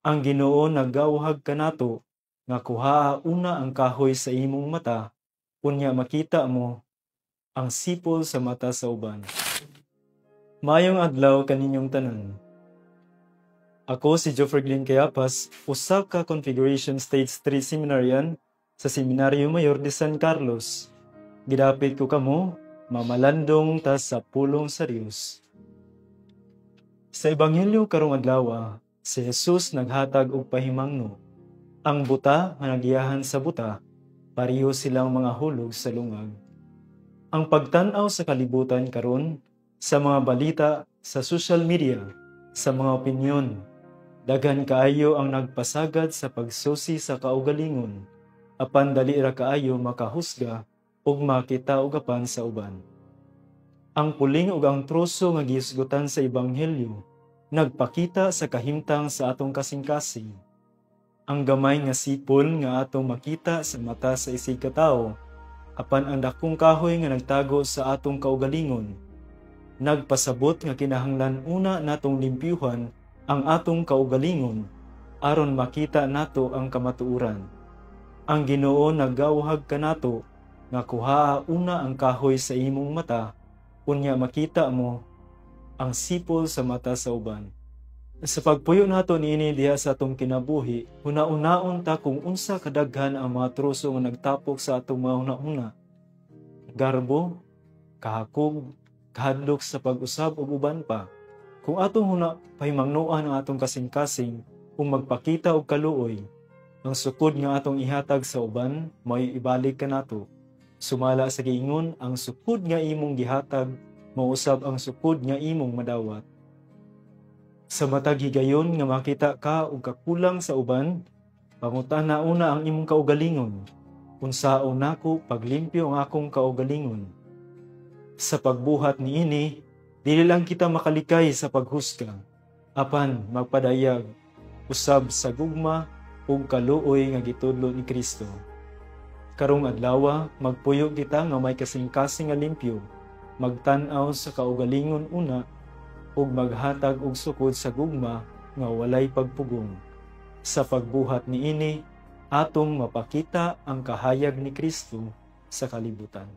Ang Ginoo nagawhag kanato nga kuhaa una ang kahoy sa imong mata, unya makita mo ang sipol sa mata sa uban. Mayong adlaw kaninyong tanan. Ako si Jofre Glyn Cayapas, usa ka Configuration Stage 3 seminaryan sa Seminaryo Mayor de San Carlos. Gidapit ko kamo, mamalandong ta sa pulong sa Dios. Sa Ebanghelyo karong adlaw, si Jesus naghatag og pahimangno. Ang buta nga nagiyahan sa buta, pareho silang mga hulog sa lungag. Ang pagtan-aw sa kalibutan karon, sa mga balita, sa social media, sa mga opinyon, daghan kaayo ang nagpasagad sa pagsusi sa kaugalingon, apan dali ra kaayo makahusga ug makita og apan sa uban. Ang puling ug ang troso nga gihisgutan sa Ebanghelyo nagpakita sa kahimtang sa atong kasing-kasing. Ang gamay nga sipol nga atong makita sa mata sa isig ka tawo, apan ang dakong kahoy nga nagtago sa atong kaugalingon, nagpasabot nga kinahanglan una natong limpyuhan ang atong kaugalingon aron makita nato ang kamatuoran. Ang Ginoo nagawhag kanato nga kuhaa una ang kahoy sa imong mata, unya makita mo ang sipol sa mata sa uban. Sa pagpuyo nato niini diha sa atong kinabuhi, una-unaon ta kung unsa kadaghan ang mga troso nga nagtapok sa atong mga una-una. Garbo, kahakog, kahadlok sa pag-usab ug uban pa. Kung atong huna pahimangnuan ang atong kasing-kasing kung magpakita og kaluoy, ang sukod nga atong ihatag sa uban may ibalik kanato. Sumala sa giingon, ang sukod nga imong gihatag mausab ang sukod nga imong madawat. Sa matag higayon nga makita ka og kakulang sa uban, pangutana una ang imong kaugalingon. Unsaon nako paglimpyo ang akong kaugalingon. Sa pagbuhat niini, dili lang kita makalikay sa paghusga, apan magpadayag usab sa gugma ug kaluoy nga gitudlo ni Kristo. Karong adlaw, magpuyo kita nga may kasing-kasing nga limpyo, magtan-aw sa kaugalingon una, ug maghatag og sukod sa gugma nga walay pagpugong. Sa pagbuhat niini, atong mapakita ang kahayag ni Kristo sa kalibutan.